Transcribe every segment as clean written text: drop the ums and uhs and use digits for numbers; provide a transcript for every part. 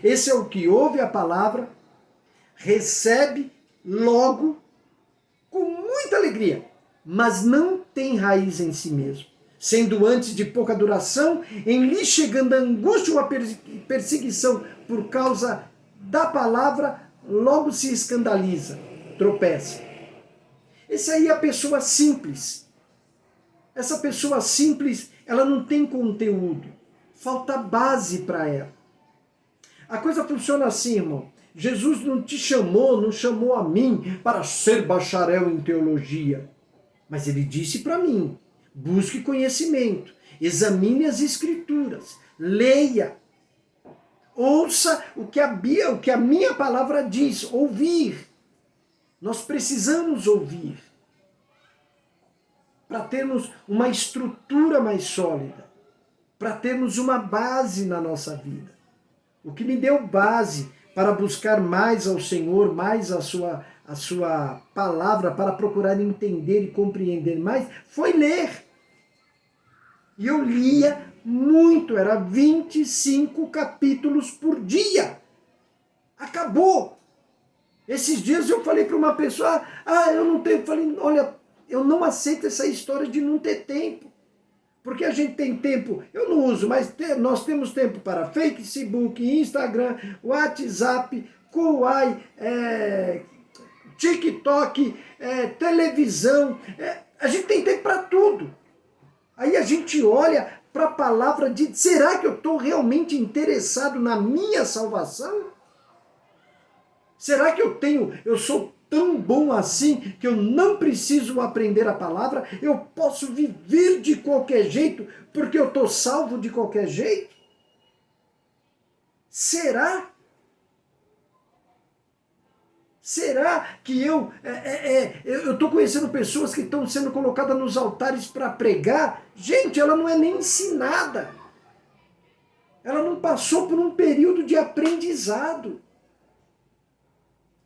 Esse é o que ouve a palavra, recebe logo, com muita alegria, mas não tem raiz em si mesmo, sendo antes de pouca duração, em lhe chegando a angústia ou a perseguição por causa da palavra, logo se escandaliza, tropeça. Esse aí é a pessoa simples. Essa pessoa simples, ela não tem conteúdo, falta base para ela. A coisa funciona assim, irmão. Jesus não te chamou, não chamou a mim para ser bacharel em teologia. Mas ele disse para mim, busque conhecimento, examine as escrituras, leia, ouça o que a minha palavra diz, ouvir. Nós precisamos ouvir para termos uma estrutura mais sólida, para termos uma base na nossa vida. O que me deu base para buscar mais ao Senhor, mais a sua palavra, para procurar entender e compreender mais, foi ler. E eu lia muito, era 25 capítulos por dia. Acabou. Esses dias eu falei para uma pessoa, eu não tenho, falei, olha, eu não aceito essa história de não ter tempo. Porque a gente tem tempo, eu não uso, mas nós temos tempo para Facebook, Instagram, WhatsApp, Kuai, TikTok, televisão. A gente tem tempo para tudo. Aí a gente olha para a palavra de, será que eu estou realmente interessado na minha salvação? Será que eu sou tão bom assim que eu não preciso aprender a palavra? Eu posso viver de qualquer jeito porque eu estou salvo de qualquer jeito? Será? Será que eu estou conhecendo pessoas que estão sendo colocadas nos altares para pregar? Gente, ela não é nem ensinada. Ela não passou por um período de aprendizado.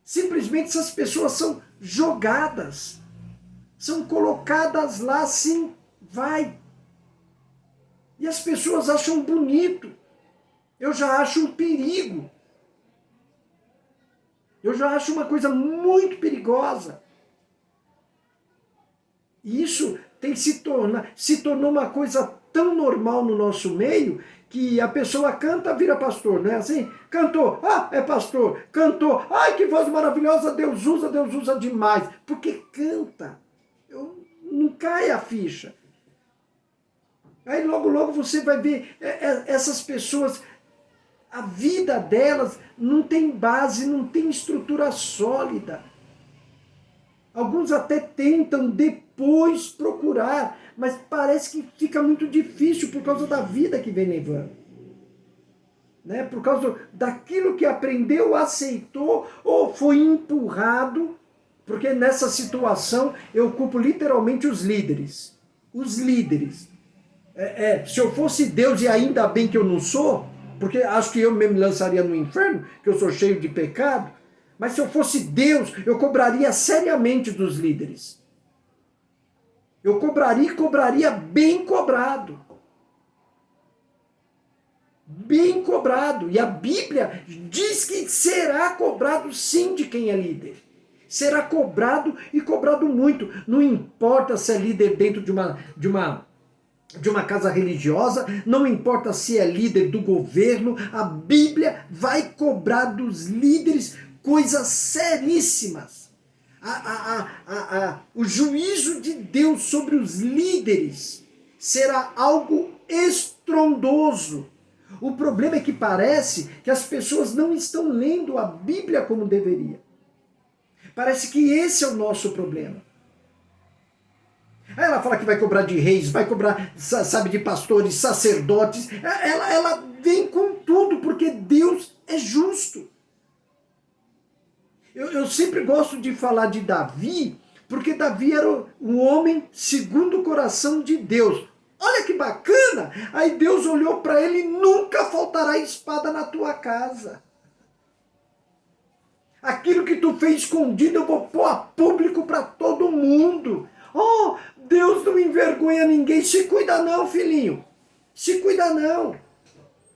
Simplesmente essas pessoas são jogadas, são colocadas lá assim, vai. E as pessoas acham bonito. Eu já acho um perigo. Eu já acho uma coisa muito perigosa. E isso se tornou uma coisa tão normal no nosso meio que a pessoa canta, vira pastor, não é assim? Cantou, é pastor. Cantou, ai que voz maravilhosa, Deus usa demais. Porque canta. Não cai a ficha. Aí logo você vai ver essas pessoas, a vida delas não tem base, não tem estrutura sólida. Alguns até tentam depois procurar, mas parece que fica muito difícil por causa da vida que vem levando. Né? Por causa daquilo que aprendeu, aceitou ou foi empurrado, porque nessa situação eu culpo literalmente os líderes. Os líderes. Se eu fosse Deus, e ainda bem que eu não sou, porque acho que eu mesmo me lançaria no inferno, que eu sou cheio de pecado, mas se eu fosse Deus, eu cobraria seriamente dos líderes. Eu cobraria bem cobrado. Bem cobrado. E a Bíblia diz que será cobrado sim de quem é líder. Será cobrado e cobrado muito. Não importa se é líder dentro de uma casa religiosa, não importa se é líder do governo, a Bíblia vai cobrar dos líderes coisas seríssimas. O juízo de Deus sobre os líderes será algo estrondoso. O problema é que parece que as pessoas não estão lendo a Bíblia como deveria. Parece que esse é o nosso problema. Aí ela fala que vai cobrar de reis, vai cobrar, sabe, de pastores, sacerdotes. Ela vem com tudo, porque Deus é justo. Eu sempre gosto de falar de Davi, porque Davi era um homem segundo o coração de Deus. Olha que bacana! Aí Deus olhou para ele e nunca faltará espada na tua casa. Aquilo que tu fez escondido eu vou pôr a público para todo mundo. Oh, Deus não envergonha ninguém. Se cuida não, filhinho. Se cuida não.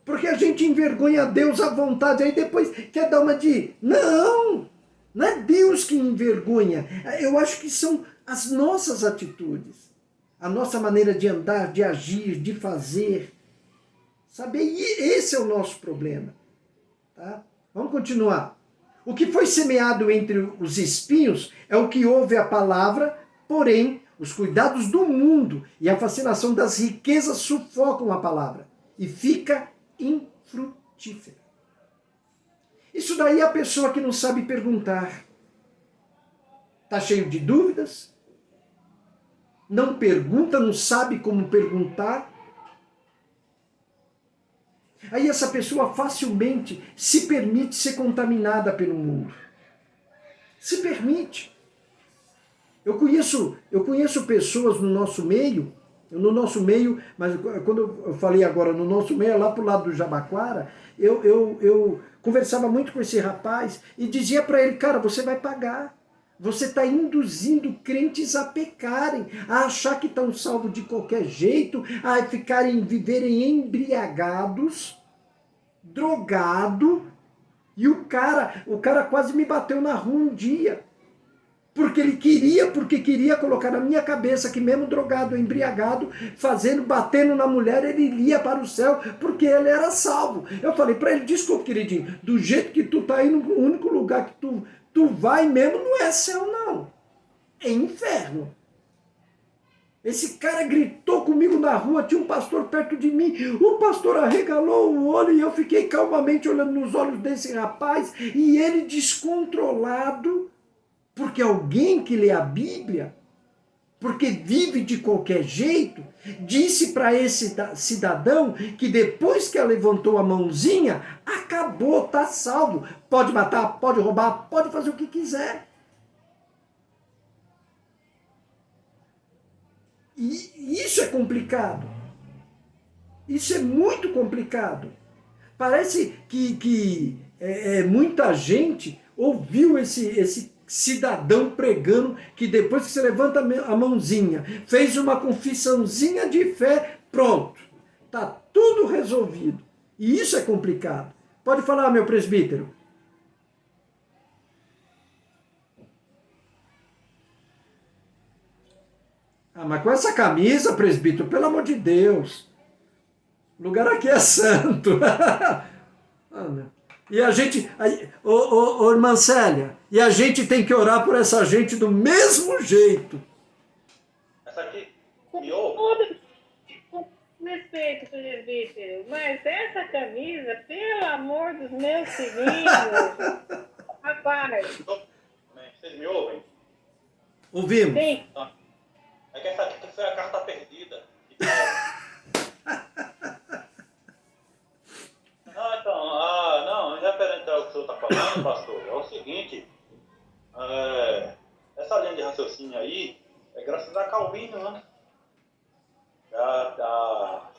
Porque a gente envergonha Deus à vontade, aí depois quer dar uma de... Não! Não é Deus que envergonha. Eu acho que são as nossas atitudes. A nossa maneira de andar, de agir, de fazer. Sabe? E esse é o nosso problema. Tá? Vamos continuar. O que foi semeado entre os espinhos é o que ouve a palavra, porém, os cuidados do mundo e a fascinação das riquezas sufocam a palavra e fica infrutífera. Isso daí é a pessoa que não sabe perguntar. Está cheio de dúvidas, não pergunta, não sabe como perguntar. Aí essa pessoa facilmente se permite ser contaminada pelo mundo. Se permite. Eu conheço pessoas no nosso meio, mas quando eu falei agora no nosso meio, lá pro lado do Jabaquara, eu conversava muito com esse rapaz e dizia para ele, cara, você vai pagar. Você está induzindo crentes a pecarem, a achar que estão salvos de qualquer jeito, a viverem embriagados, drogado, e o cara quase me bateu na rua um dia. Porque queria colocar na minha cabeça que mesmo drogado, embriagado, batendo na mulher, ele iria para o céu, porque ele era salvo. Eu falei para ele, desculpa, queridinho, do jeito que tu tá indo, o único lugar que tu vai mesmo não é céu, não. É inferno. Esse cara gritou comigo na rua, tinha um pastor perto de mim, o pastor arregalou o olho e eu fiquei calmamente olhando nos olhos desse rapaz, e ele descontrolado, porque alguém que lê a Bíblia, porque vive de qualquer jeito, disse para esse cidadão que depois que ela levantou a mãozinha, acabou, tá salvo. Pode matar, pode roubar, pode fazer o que quiser. E isso é complicado. Isso é muito complicado. Parece que muita gente ouviu esse cidadão pregando que depois que você levanta a mãozinha, fez uma confissãozinha de fé, pronto. Está tudo resolvido. E isso é complicado. Pode falar, meu presbítero. Ah, mas com essa camisa, presbítero, pelo amor de Deus. O lugar aqui é santo. Ah, meu. E a gente, irmã Célia, e a gente tem que orar por essa gente do mesmo jeito. Essa aqui, Com pior. todo respeito, presbítero, mas essa camisa, pelo amor dos meus filhinhos, rapaz. Vocês me ouvem? Ouvimos. Sim. É que essa aqui foi a carta perdida. Não, referente ao que o senhor está falando, pastor, é o seguinte, essa linha de raciocínio aí é graças a Calvino, né? É a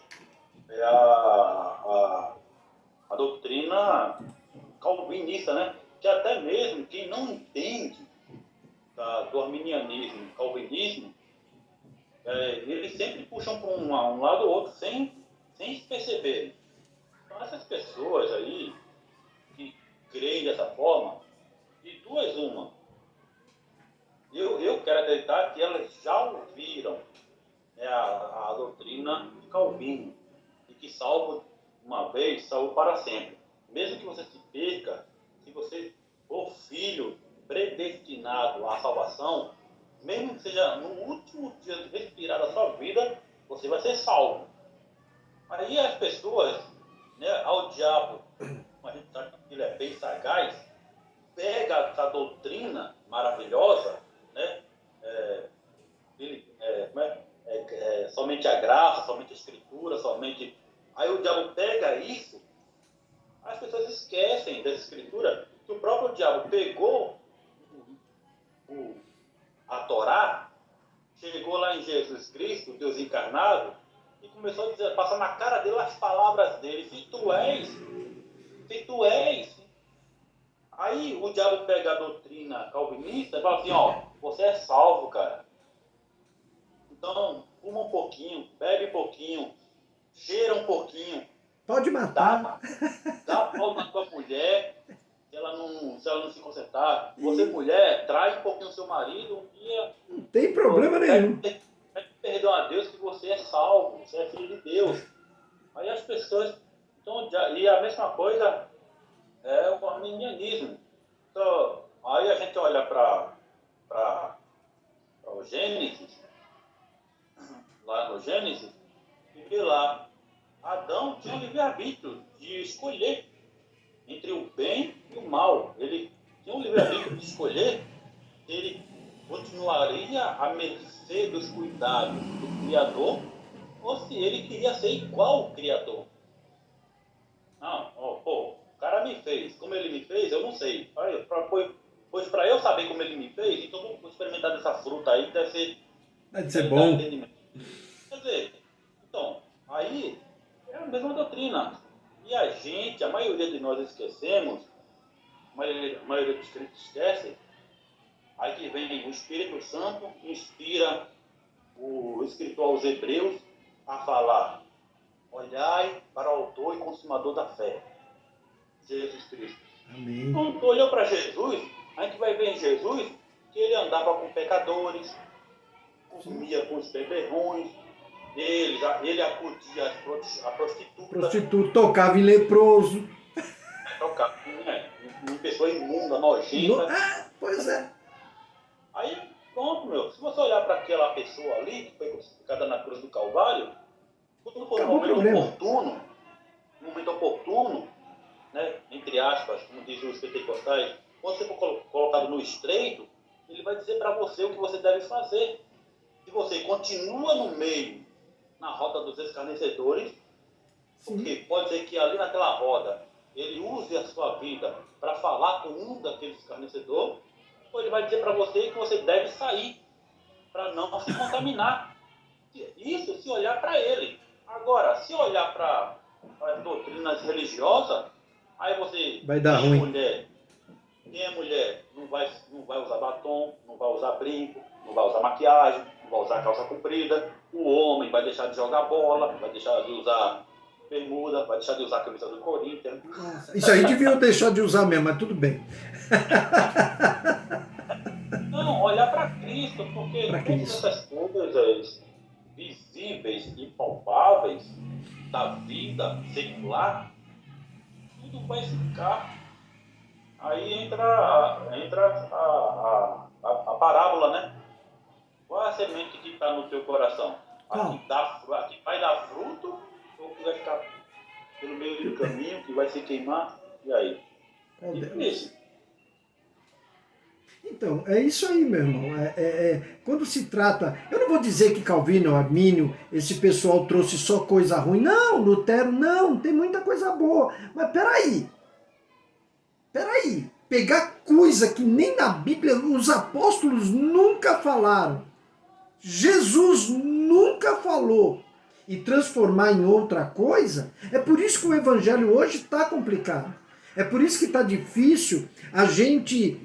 doutrina calvinista, né? Que até mesmo quem não entende do arminianismo e calvinismo, eles sempre puxam para um lado ou outro sem se perceberem. Então, essas pessoas aí que creem dessa forma, de duas uma, eu quero acreditar que elas já ouviram, né, a doutrina de Calvino, e que salvo uma vez, salvo para sempre. Mesmo que você se perca, se você for filho predestinado à salvação, mesmo que seja no último dia de respirar da sua vida, você vai ser salvo. Aí as pessoas, né, ao diabo, a gente sabe que ele é bem sagaz, pega essa doutrina maravilhosa, né, somente a graça, somente a escritura, somente... Aí o diabo pega isso, as pessoas esquecem dessa escritura, que o próprio diabo pegou a Torá, chegou lá em Jesus Cristo, Deus encarnado, e começou a dizer, passar na cara dele as palavras dele, se tu és. Aí o diabo pega a doutrina calvinista e fala assim, ó, você é salvo, cara. Então, fuma um pouquinho, bebe um pouquinho, cheira um pouquinho, Pode matar. Dá pau na tua mulher, se ela não se consertar. Você, mulher, traz um pouquinho o seu marido, um dia. Não tem problema nenhum. Pede perdão a Deus que você é salvo, você é filho de Deus. Aí as pessoas. Então, e a mesma coisa é o arminianismo. Então, aí a gente olha para o Gênesis, lá no Gênesis, e vê lá, Adão tinha o livre-arbítrio de escolher entre o bem e o mal. Ele tinha o livre-arbítrio de escolher se ele continuaria à mercê dos cuidados do Criador ou se ele queria ser igual ao Criador. Não, o cara me fez. Como ele me fez, eu não sei. Pois para eu saber como ele me fez, então vou experimentar dessa fruta aí, que Deve ser bom. Quer dizer, então, aí é a mesma doutrina. E a maioria de nós esquecemos, a maioria dos crentes esquece, aí que vem o Espírito Santo, inspira o escritor aos Hebreus a falar: olhai para o autor e consumador da fé, Jesus Cristo. Amém. Quando tu olhou para Jesus, a gente vai ver em Jesus que ele andava com pecadores, comia com os beberrões, ele acudia a prostituta. Prostituta, tocava em leproso. Tocava, em pessoa imunda, nojenta. Pois é. Aí, pronto, meu. Se você olhar para aquela pessoa ali, que foi crucificada na cruz do Calvário, quando for um momento oportuno, né, entre aspas, como dizem os pentecostais, quando você for colocado no estreito, ele vai dizer para você o que você deve fazer. Se você continua no meio, na roda dos escarnecedores, porque pode ser que ali naquela roda ele use a sua vida para falar com um daqueles escarnecedores, ou ele vai dizer para você que você deve sair para não se contaminar. Isso se olhar para ele. Agora, se olhar para as doutrinas religiosas, aí você vai dar ruim. Quem é mulher não vai usar batom, não vai usar brinco, não vai usar maquiagem, não vai usar calça comprida. O homem vai deixar de jogar bola, vai deixar de usar bermuda, vai deixar de usar a camisa do Corinthians. Nossa, isso aí deviam deixar de usar mesmo, mas tudo bem. Não, olhar para Cristo, porque todas essas coisas visíveis e palpáveis da vida secular, tudo vai ficar. Aí entra a parábola, né? Qual é a semente que está no teu coração? A que vai dar fruto ou que vai ficar pelo meio do caminho, que vai se queimar? E aí? Então, é isso aí, meu irmão. Quando se trata... Eu não vou dizer que Calvino, Armínio, esse pessoal trouxe só coisa ruim. Não, Lutero, não, tem muita coisa boa. Mas peraí. Pegar coisa que nem na Bíblia os apóstolos nunca falaram. Jesus nunca falou. E transformar em outra coisa. É por isso que o evangelho hoje está complicado. É por isso que está difícil a gente...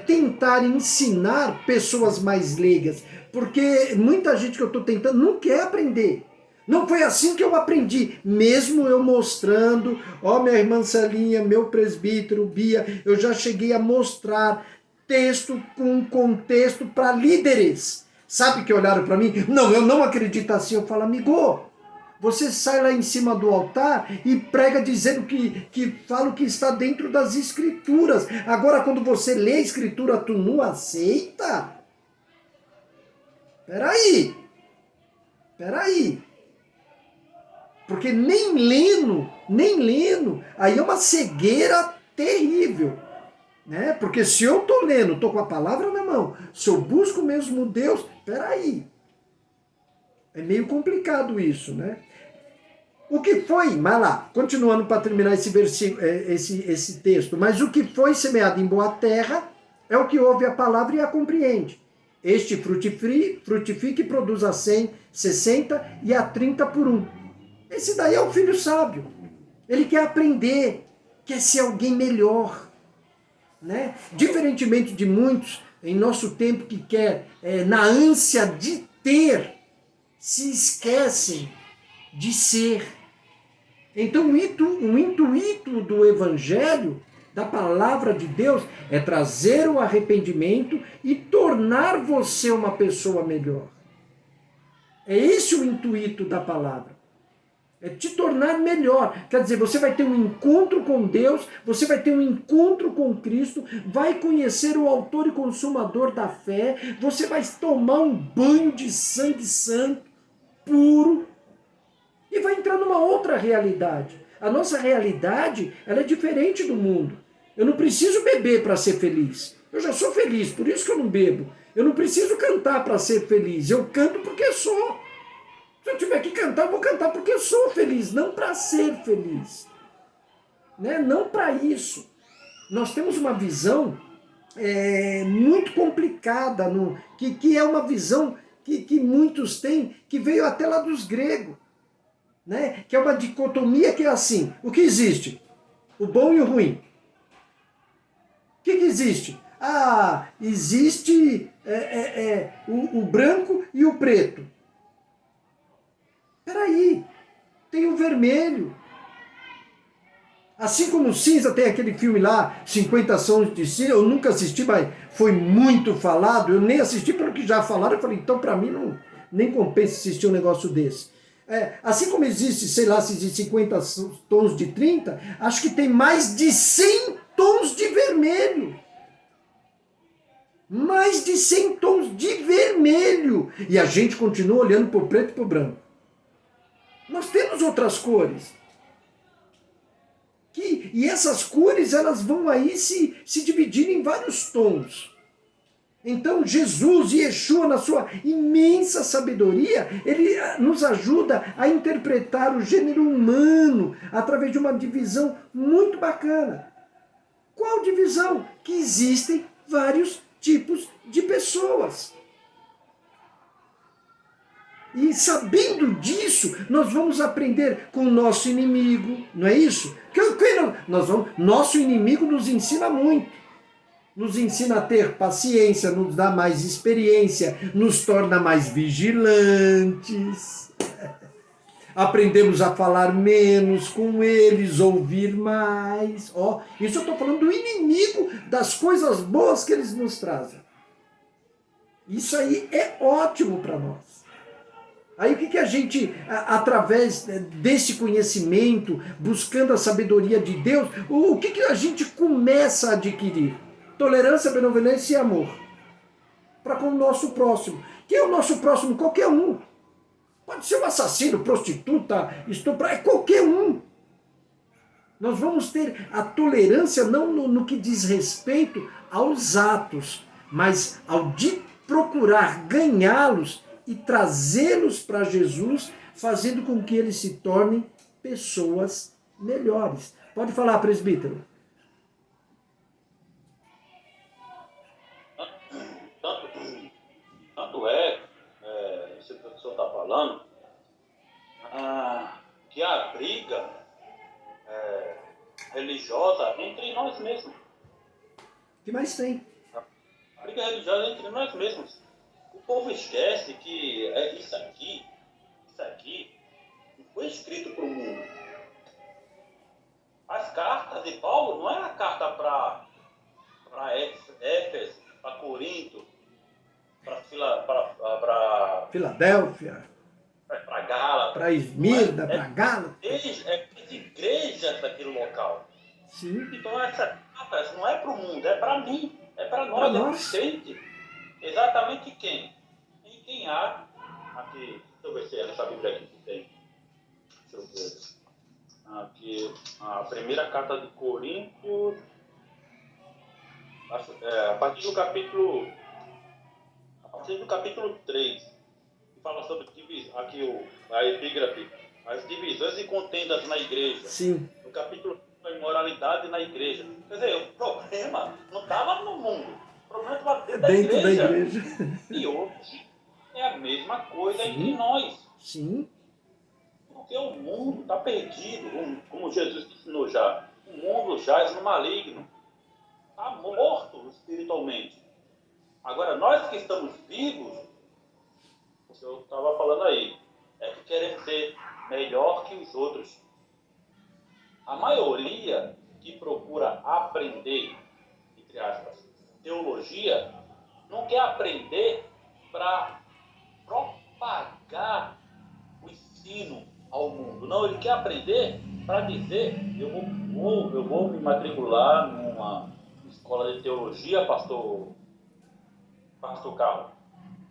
tentar ensinar pessoas mais leigas, porque muita gente que eu estou tentando não quer aprender. Não foi assim que eu aprendi, mesmo eu mostrando, minha irmã Celinha, meu presbítero, Bia, eu já cheguei a mostrar texto com contexto para líderes. Sabe que olharam para mim? Não, eu não acredito assim. Eu falo, amigo, você sai lá em cima do altar e prega dizendo que fala o que está dentro das escrituras. Agora, quando você lê a escritura, tu não aceita? Peraí. Porque nem lendo, aí é uma cegueira terrível. Né? Porque se eu estou lendo, estou com a palavra na mão, se eu busco mesmo Deus, peraí. É meio complicado isso, né? O que foi, mas lá, continuando para terminar esse versículo, esse texto, mas o que foi semeado em boa terra é o que ouve a palavra e a compreende. Este frutifica e produz a 100, 60 e a 30 por um. Esse daí é o filho sábio. Ele quer aprender, quer ser alguém melhor. Né? Diferentemente de muitos em nosso tempo que quer, na ânsia de ter, se esquecem de ser. Então, o intuito do Evangelho, da palavra de Deus, é trazer o arrependimento e tornar você uma pessoa melhor. É esse o intuito da palavra. É te tornar melhor. Quer dizer, você vai ter um encontro com Deus, você vai ter um encontro com Cristo, vai conhecer o autor e consumador da fé, você vai tomar um banho de sangue santo, puro, e vai entrar numa outra realidade. A nossa realidade, ela é diferente do mundo. Eu não preciso beber para ser feliz. Eu já sou feliz, por isso que eu não bebo. Eu não preciso cantar para ser feliz. Eu canto porque sou. Se eu tiver que cantar, eu vou cantar porque eu sou feliz, não para ser feliz. Né? Não para isso. Nós temos uma visão muito complicada, que é uma visão que muitos têm, que veio até lá dos gregos. Né? Que é uma dicotomia que é assim. O que existe? O bom e o ruim. O que existe? Existe o branco e o preto. Peraí, tem o vermelho. Assim como o cinza, tem aquele filme lá, 50 Tons de Cinza, eu nunca assisti, mas foi muito falado, eu nem assisti pelo que já falaram, eu falei, então para mim nem compensa assistir um negócio desse. Assim como existe, sei lá, se existe 50 tons de 30, acho que tem mais de 100 tons de vermelho. Mais de 100 tons de vermelho. E a gente continua olhando para o preto e para o branco. Nós temos outras cores. E essas cores, elas vão aí se dividir em vários tons. Então Jesus, Yeshua, na sua imensa sabedoria, ele nos ajuda a interpretar o gênero humano através de uma divisão muito bacana. Qual divisão? Que existem vários tipos de pessoas. E sabendo disso, nós vamos aprender com o nosso inimigo, não é isso? Nosso inimigo nos ensina muito. Nos ensina a ter paciência, nos dá mais experiência, nos torna mais vigilantes. Aprendemos a falar menos com eles, ouvir mais. Isso eu estou falando do inimigo, das coisas boas que eles nos trazem. Isso aí é ótimo para nós. Aí o que a gente, através desse conhecimento, buscando a sabedoria de Deus, o que a gente começa a adquirir? Tolerância, benevolência e amor. Para com o nosso próximo. Quem é o nosso próximo? Qualquer um. Pode ser um assassino, prostituta, estuprar, é qualquer um. Nós vamos ter a tolerância não no que diz respeito aos atos, mas ao de procurar ganhá-los e trazê-los para Jesus, fazendo com que eles se tornem pessoas melhores. Pode falar, presbítero. Tanto isso que o senhor está falando, que a briga religiosa entre nós mesmos. O que mais tem? A briga religiosa entre nós mesmos. O povo esquece que isso aqui não foi escrito para o mundo. As cartas de Paulo não é a carta para Éfeso, para Corinto, para Filadélfia, para Gálatas, para Esmirna, para Gálatas. É igrejas daquele local. Sim. Então essas cartas não é para o mundo, é para mim, é para nós, é para o crente. Exatamente quem? E quem há aqui, deixa eu ver se é nessa Bíblia aqui que tem. Deixa eu ver. Aqui, a primeira carta de Coríntios, a partir do capítulo 3, que fala sobre aqui a epígrafe, as divisões e contendas na igreja. Sim. No capítulo a imoralidade na igreja. Quer dizer, o problema não estava no mundo, o problema estava dentro da igreja. E hoje é a mesma coisa entre nós. Sim. Porque o mundo está perdido, como Jesus ensinou já. O mundo jaz no maligno. Está morto espiritualmente. Agora, nós que estamos vivos, o que eu estava falando aí, é que queremos ser melhor que os outros. a maioria que procura aprender, entre aspas, teologia, não quer aprender para propagar o ensino ao mundo. Não, ele quer aprender para dizer, eu vou me matricular numa escola de teologia, pastor Carlos.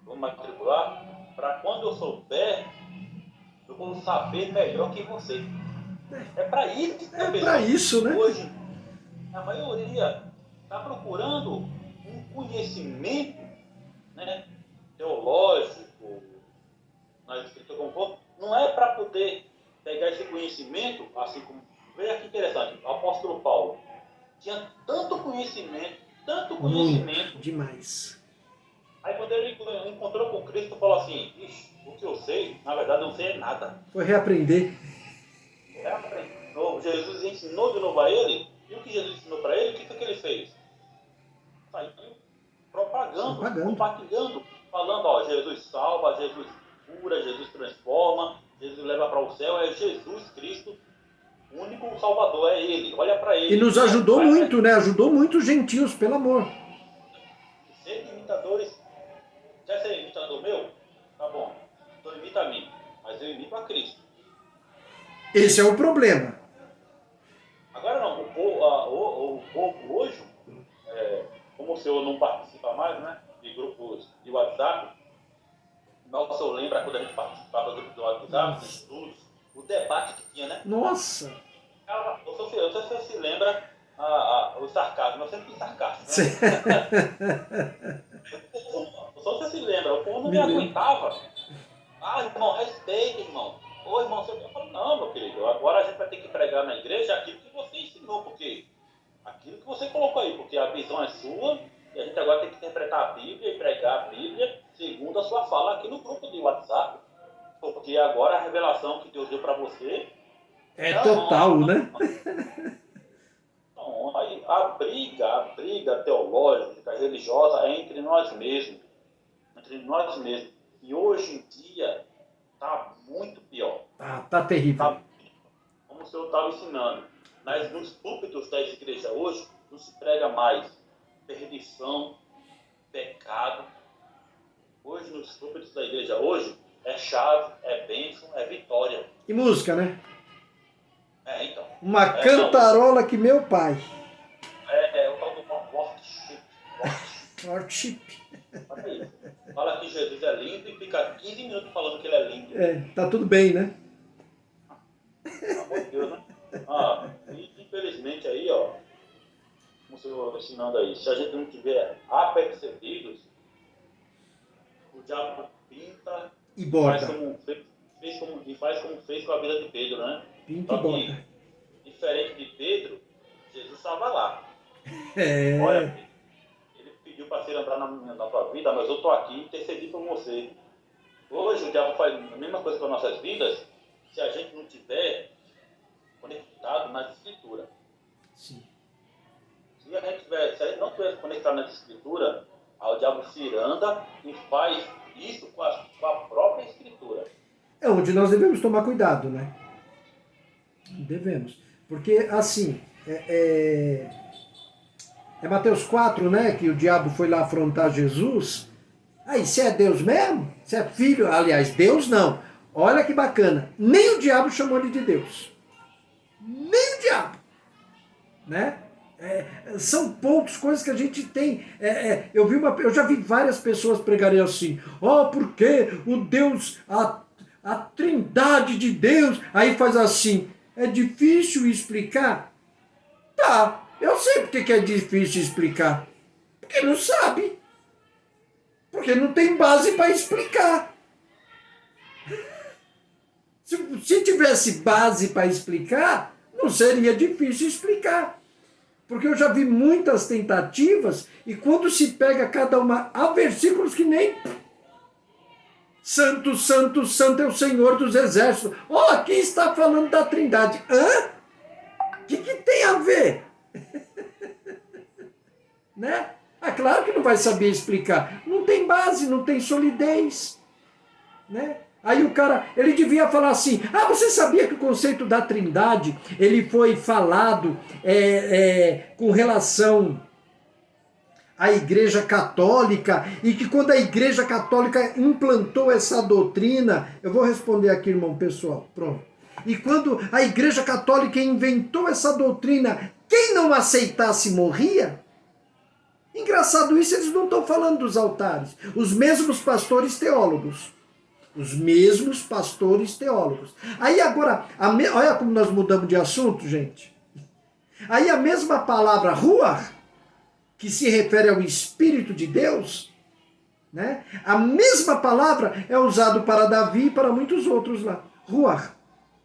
Vou me matricular para quando eu souber, eu vou saber melhor que você. É para isso que É para isso, né? hoje a maioria está procurando um conhecimento, né, teológico, na escritura como for, não é para poder pegar esse conhecimento, assim como, veja que interessante, o apóstolo Paulo tinha tanto conhecimento, Muito, demais. aí quando ele encontrou com Cristo, falou assim, ixi, o que eu sei, na verdade não sei nada. Foi reaprender. Jesus ensinou de novo a ele, e o que Jesus ensinou para ele, o que foi que ele fez? Saiu propagando, compartilhando, falando, ó, Jesus salva, Jesus cura, Jesus transforma, Jesus leva para o céu, é Jesus Cristo, o único Salvador, é Ele, olha para Ele. E nos ajudou muito, né? Ajudou muito os gentios, pelo amor. Ser imitadores, quer ser imitador meu? Tá bom, então imita a mim, mas eu imito a Cristo. Esse é o problema. Agora não, o povo hoje, como o senhor não participa mais, né, de grupos de WhatsApp, mas o senhor lembra quando a gente participava do grupo do WhatsApp, dos estudos, o debate que tinha, né? Nossa! Eu não sei se você se lembra o sarcasmo, eu sempre fui sarcástico, né? Não sei se você se lembra, o povo não me aguentava. Ah, irmão, respeita, irmão. Ô, irmão, eu falo, não, meu querido, agora a gente vai ter que pregar na igreja aquilo que você ensinou, porque aquilo que você colocou aí, porque a visão é sua, e a gente agora tem que interpretar a Bíblia e pregar a Bíblia segundo a sua fala aqui no grupo de WhatsApp. Porque agora a revelação que Deus deu para você é total, né? Então, aí, a briga teológica, religiosa é entre nós mesmos. Entre nós mesmos. E hoje em dia está muito pior. Tá terrível. Como o senhor estava ensinando. Nos púlpitos da igreja hoje, não se prega mais perdição, pecado. Hoje, nos púlpitos da igreja hoje, é chave, é bênção, é vitória. E música, né? Então. Uma cantarola que meu pai. O tal do worship. Worship. Olha isso. Fala que Jesus é lindo e fica 15 minutos falando que ele é lindo. Tá tudo bem, né? Pelo amor de Deus, né? E infelizmente aí, ó, como o senhor ensinando aí, se a gente não tiver apercebidos, o diabo pinta e borda. Faz como fez com a vida de Pedro, né? Pinta e borda. Diferente de Pedro, Jesus estava lá. É. Olha, ele pediu para ser entrar na tua vida, mas eu estou aqui e intercedi por você. Hoje o diabo faz a mesma coisa com as nossas vidas, se a gente não tiver conectado nas escrituras. Sim. Se a gente não estiver conectado nas escrituras, o diabo se anda e faz isso com a própria escritura. É onde nós devemos tomar cuidado, né? Devemos. Porque, assim, é Mateus 4, né? Que o diabo foi lá afrontar Jesus. Aí, você é Deus mesmo? Você é filho? Aliás, Deus não. Olha que bacana. Nem o diabo chamou ele de Deus. Nem o diabo. Né? São poucas coisas que a gente tem. Eu já vi várias pessoas pregarem assim. Porque o Deus, a trindade de Deus. Aí faz assim. É difícil explicar? Tá, eu sei porque que é difícil explicar. Porque não sabe. Porque não tem base para explicar. Se tivesse base para explicar, não seria difícil explicar. Porque eu já vi muitas tentativas e quando se pega cada uma, há versículos que nem... Santo, santo, santo é o Senhor dos Exércitos. Aqui está falando da Trindade. Hã? O que tem a ver? Né? Claro que não vai saber explicar. Não tem base, não tem solidez. Né? Aí o cara, ele devia falar assim, você sabia que o conceito da Trindade, ele foi falado com relação à Igreja Católica, e que quando a Igreja Católica implantou essa doutrina, eu vou responder aqui, irmão pessoal, pronto. E quando a Igreja Católica inventou essa doutrina, quem não aceitasse morria? Engraçado isso, eles não estão falando dos altares. Os mesmos pastores teólogos. Os mesmos pastores teólogos. Aí agora, olha como nós mudamos de assunto, gente. Aí a mesma palavra ruach, que se refere ao Espírito de Deus, né? A mesma palavra é usada para Davi e para muitos outros lá. Ruach,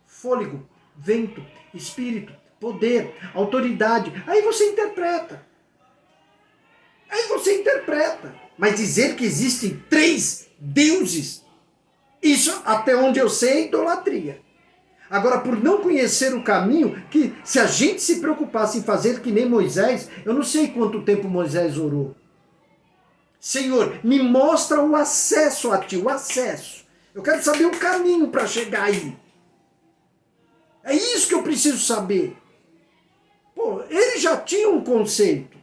fôlego, vento, espírito, poder, autoridade. Aí você interpreta. Mas dizer que existem 3 deuses, isso, até onde eu sei, é idolatria. Agora, por não conhecer o caminho, que se a gente se preocupasse em fazer que nem Moisés, eu não sei quanto tempo Moisés orou. Senhor, me mostra o acesso a ti, o acesso. Eu quero saber o caminho para chegar aí. É isso que eu preciso saber. Pô, ele já tinha um conceito.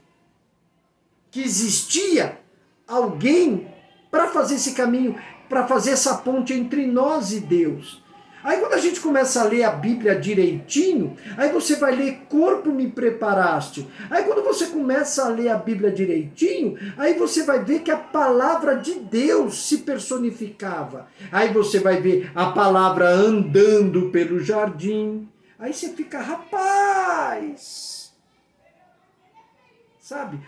Que existia alguém para fazer esse caminho, para fazer essa ponte entre nós e Deus. Aí quando a gente começa a ler a Bíblia direitinho, aí você vai ler corpo me preparaste. Aí quando você começa a ler a Bíblia direitinho, aí você vai ver que a palavra de Deus se personificava. Aí você vai ver a palavra andando pelo jardim. Aí você fica, rapaz... Sabe?